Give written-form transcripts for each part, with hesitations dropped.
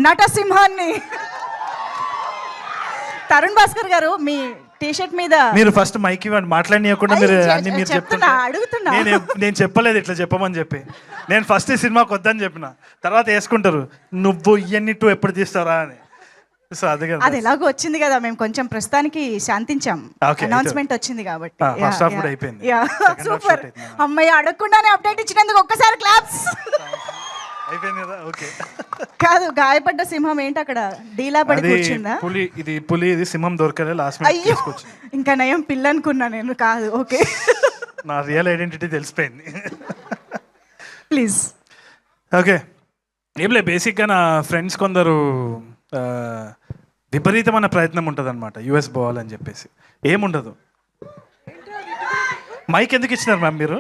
నటసింహాన్ని తరుణ్ భాస్కర్ గారు మీ టీషర్ట్ మీద మీరు ఫస్ట్ మైక్ ఇవ్వండి మాట్లాడనీయకుండా మీరు అన్ని మీరు చెప్తున్నా చెప్తున్నా అడుగుతున్నా నేను చెప్పలేదు ఇట్లా చెప్పమని చెప్పి నేను ఫస్ట్ ఈ సినిమాకి వద్దని చెప్పిన తర్వాత వేసుకుంటారు నువ్వు ఇవన్నీ టూ ఎప్పుడు తీస్తారా అని సో అదే కదా అది ఎలాగో వచ్చింది కదా మేము కొంచెం ప్రస్తుతానికి శాంతించాం Okay, అనౌన్స్మెంట్ వచ్చింది కాబట్టి ఫస్ట్ హాఫ్ కూడా అయిపోయింది Second half సూపర్ shoot అయిపోయింది. అమ్మాయి అడగకుండానే అప్డేట్ ఇచ్చినందుకు ఒక్కసారి క్లాప్స్ అయిపోయింది కదా ఓకే కాదు గాయపడ్డ సింహం ఏంటి అక్కడ డీలా పడి అది కూర్చుందా పులి ఇది సింహం దొరకలే లాస్ట్ మినిట్ అయ్యో తీసుకొచ్చింది ఇంకా నయం పిల్ల అనుకున్నా నేను కాదు ఓకే నా రియల్ ఐడెంటిటీ తెలిసిపోయింది ప్లీజ్ ఓకే ఏం లేదు బేసిక్గా నా ఫ్రెండ్స్ కొందరు ఆ, విపరీతమైన ప్రయత్నం ఉంటుంది అనమాట యూఎస్ పోవాలని చెప్పేసి ఏముండదు మైక్ ఎందుకు ఇచ్చినారు మ్యామ్ మీరు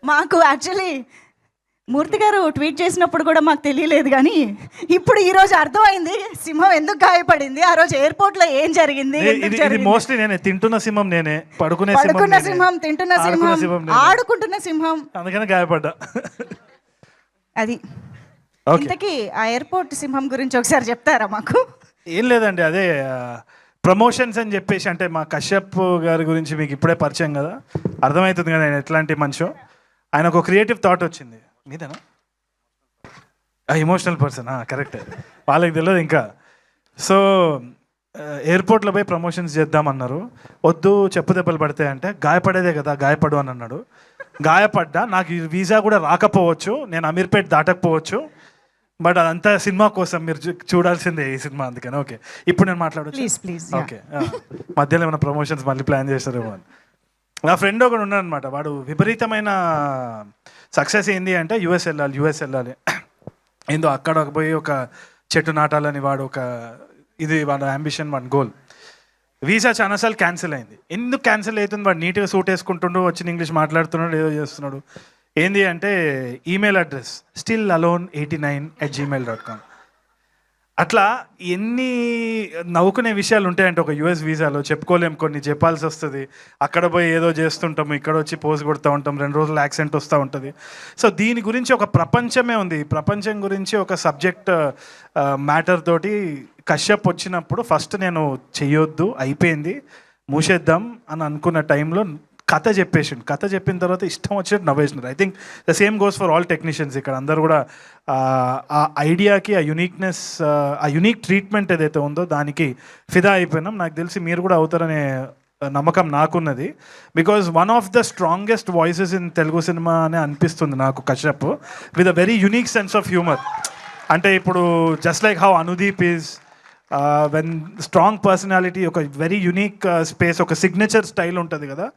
మాకు యాక్చువల్లీ మూర్తి గారు ట్వీట్ చేసినప్పుడు కూడా మాకు తెలియలేదు కానీ ఇప్పుడు ఈ రోజు అర్థమైంది సింహం ఎందుకు గాయపడింది ఆ రోజు ఎయిర్పోర్ట్ లో ఏం జరిగింది ఎందుకు ఇది జరిగింది? మోస్ట్లీ నేనే తింటున్న సింహం నేనే పడుకునే పడుకున్న నేనే, సింహం తింటున్న ఆడుకునే సింహం నేనే. ఆడుకుంటున్న సింహం అందుకనే గాయపడ్డా అది ఓకే ఇంతకీ ఆ ఎయిర్పోర్ట్ సింహం గురించి ఒకసారి చెప్తారా మాకు ఏం లేదండి అదే ప్రమోషన్స్ అని చెప్పేసి అంటే మా కశ్యప్ గారి గురించి మీకు ఇప్పుడే పరిచయం కదా అర్థమవుతుంది కదా ఆయన ఎట్లాంటి మనిషో ఆయన ఒక క్రియేటివ్ థాట్ వచ్చింది మీదేనా ఎమోషనల్ పర్సన్ కరెక్ట్ వాళ్ళకి తెలియదు ఇంకా సో ఎయిర్పోర్ట్లో పోయి ప్రమోషన్స్ చేద్దామన్నారు వద్దు చెప్పు దెబ్బలు పడతాయంటే గాయపడేదే కదా గాయపడు అని అన్నాడు గాయపడ్డా నాకు ఈ వీసా కూడా రాకపోవచ్చు నేను అమీర్పేట్ దాటకపోవచ్చు బట్ అదంతా సినిమా కోసం మీరు చూడాల్సిందే ఈ సినిమా అందుకని ఓకే ఇప్పుడు నేను మాట్లాడచ్చు ప్లీజ్ ప్లీజ్ ఓకే మధ్యలో ఏమైనా ప్రమోషన్స్ మళ్ళీ ప్లాన్ చేస్తారేమో అని నా ఫ్రెండ్ ఒకడు ఉన్నాడు అనమాట వాడు విపరీతమైన సక్సెస్ ఏంది అంటే యూఎస్ వెళ్ళాలి ఏందో అక్కడ పోయి ఒక చెట్టు నాటాలని వాడు ఒక ఇది వాడు అంబిషన్ వాడి గోల్ వీసా చాలాసార్లు క్యాన్సిల్ అయింది ఎందుకు క్యాన్సిల్ అవుతుంది వాడు నీట్గా సూట్ వేసుకుంటుండు వచ్చిన ఇంగ్లీష్ మాట్లాడుతున్నాడు ఏదో చేస్తున్నాడు ఏంది అంటే email address still alone 89@gmail.com అట్లా ఎన్ని నవ్వుకునే విషయాలు ఉంటాయంటే ఒక యూఎస్ వీసాలో చెప్పుకోలేం కొన్ని చెప్పాల్సి వస్తుంది అక్కడ పోయి ఏదో చేస్తుంటాము ఇక్కడ వచ్చి పోజ్ కొడుతూ ఉంటాం 2 రోజులు యాక్సెంట్ వస్తూ ఉంటుంది సో దీని గురించి ఒక ప్రపంచమే ఉంది ఈ ప్రపంచం గురించి ఒక సబ్జెక్ట్ మ్యాటర్ తోటి కశ్యప్ వచ్చినప్పుడు ఫస్ట్ నేను చెయ్యొద్దు అయిపోయింది మూసేద్దాం అని అనుకున్న టైంలో కథ చెప్పిన తర్వాత ఇష్టం వచ్చినట్టు నవ్వేసినారు I think the same goes for all technicians ఇక్కడ అందరూ కూడా ఆ ఐడియాకి ఆ యునిక్నెస్ ఆ యునిక్ ట్రీట్మెంట్ ఏదైతే ఉందో దానికి ఫిదా అయిపోయినాం నాకు తెలిసి మీరు కూడా అవుతారనే నమ్మకం నాకున్నది because one of the strongest voices in Telugu cinema అని అనిపిస్తుంది నాకు Kashyap with a very unique sense of humour అంటే ఇప్పుడు just like how Anudeep is when strong personality ఒక వెరీ యునిక్ స్పేస్ ఒక సిగ్నేచర్ స్టైల్ ఉంటుంది కదా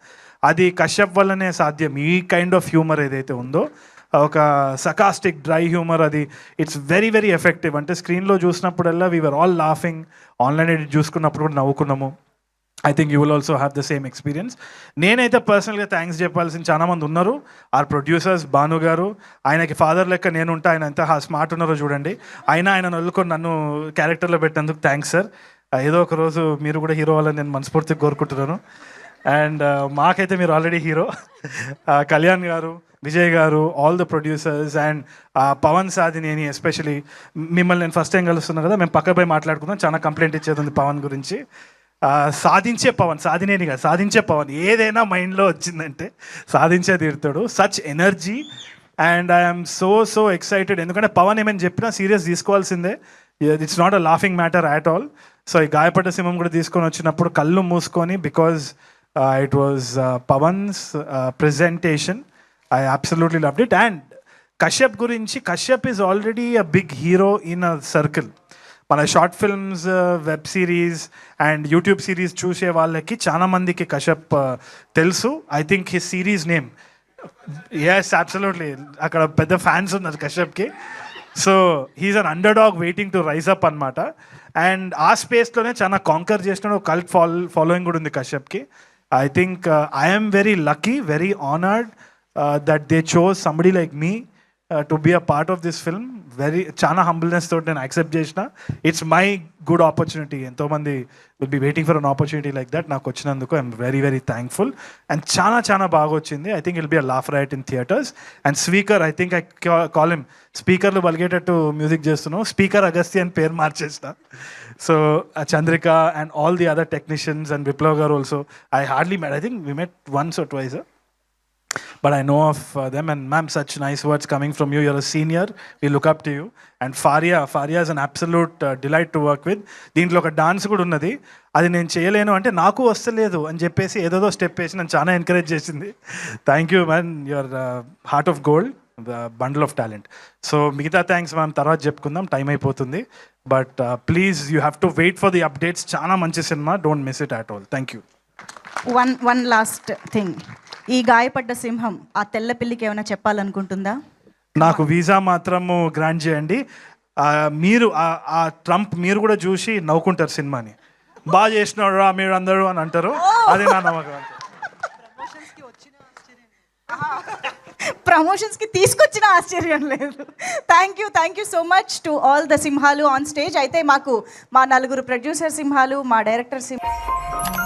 అది కశ్యప్ వల్లనే సాధ్యం ఈ కైండ్ ఆఫ్ హ్యూమర్ ఏదైతే ఉందో ఒక సకాస్టిక్ డ్రై హ్యూమర్ అది ఇట్స్ వెరీ వెరీ ఎఫెక్టివ్ అంటే స్క్రీన్లో చూసినప్పుడల్లా we're all laughing online edit చూసుకున్నప్పుడు కూడా నవ్వుకున్నాము I think you will also have the same experience నేనైతే పర్సనల్గా థ్యాంక్స్ చెప్పాల్సిన చాలామంది ఉన్నారు ఆర్ ప్రొడ్యూసర్స్ భాను గారు ఆయనకి ఫాదర్ లెక్క నేను ఉంటా ఆయన ఎంత స్మార్ట్ ఉన్నారో చూడండి ఆయన వదులుకొని నన్ను క్యారెక్టర్లో పెట్టినందుకు థ్యాంక్స్ సార్ ఏదో ఒక రోజు మీరు కూడా హీరో అవ్వాలని నేను మనస్ఫూర్తిగా కోరుకుంటున్నాను అండ్ మాకైతే మీరు already hero Kalyan garu Vijay garu all the producers and Pavan Sadhineni especially మిమ్మల్ని నేను ఫస్ట్ టైం కలుస్తున్నాను కదా మేము పక్క పోయి మాట్లాడుకుందాం చాలా కంప్లైంట్ ఇచ్చేది ఉంది పవన్ గురించి సాధించే పవన్ ఏదైనా మైండ్లో వచ్చిందంటే సాధించే తీరుతాడు such energy and I'm so excited ఎందుకంటే పవన్ ఏమైనా చెప్పినా సీరియస్ తీసుకోవాల్సిందే it's not a laughing matter at all so ఈ గాయపడ్డ సింహం కూడా తీసుకొని వచ్చినప్పుడు కళ్ళు మూసుకొని because it was Pawan's presentation I absolutely loved it and Kashyap is already a big hero in a circle మన short films web series and YouTube series చూసే వాళ్ళకి చాలా మందికి కశ్యప్ తెలుసు I think his series name yes absolutely అక్కడ పెద్ద fans ఉన్నారు కశ్యప్కి so he's an underdog waiting to rise up అనమాట అండ్ ఆ స్పేస్లోనే చాలా కాంకర్ చేసిన కల్ట్ ఫాలోయింగ్ కూడా ఉంది కశ్యప్కి I think I'm very lucky very honoured that they chose somebody like me to be a part of this film చాలా humbleness తోటి నేను యాక్సెప్ట్ చేసిన. It's my good opportunity. ఎంతోమంది will be waiting for an opportunity like that. నాకు వచ్చినందుకు I'm very very thankful. And చాలా బాగా వచ్చింది. I think I'll be a laugh riot in theatres. And speaker, I think I call him స్పీకర్లు బలిగేటట్టు music చేస్తున్నావు, speaker Agastya అని పేరు మార్చేసిన. So Chandrika and all the other technicians and Viplav garu also I hardly met. I think we met once or twice. But I know of them, and ma'am, such nice words coming from you. You're a senior. We look up to you. And Faria is an absolute delight to work with. దీంట్లో ఒక dance కూడా ఉన్నది. అది నేను చేయలేను అంటే నాకు వస్తలేదు అని చెప్పేసి ఏదో స్టెప్ వేసి నన్ను చాలా ఎంకరేజ్ చేసింది. Thank you ma'am, your heart of gold, bundle of talent. So మిగతా థ్యాంక్స్ మ్యామ్ తర్వాత చెప్పుకుందాం, టైం అయిపోతుంది. But please you have to wait for the updates. చాలా మంచి cinema, don't miss it at all. Thank you. One last thing, ఈ గాయపడ్డ సింహం ఆ తెల్ల పిల్లికి ఏమైనా చెప్పాలనుకుంటుందా? నాకు వీసా మాత్రము గ్రాంట్ చేయండి. మీరు ఆ ట్రంప్ మీరు కూడా చూసి నవ్వుకుంటారు సినిమాని. బాగా చేసినాడు రా మీరు అందరూ అని అంటారు. అదే నా నమ్మకం. ప్రమోషన్స్కి తీసుకొచ్చిన ఆశ్చర్యం లేదు. Thank you so much to all the సింహాలు ఆన్ స్టేజ్. అయితే మాకు మా 4 ప్రొడ్యూసర్ సింహాలు, మా డైరెక్టర్ సింహాలు.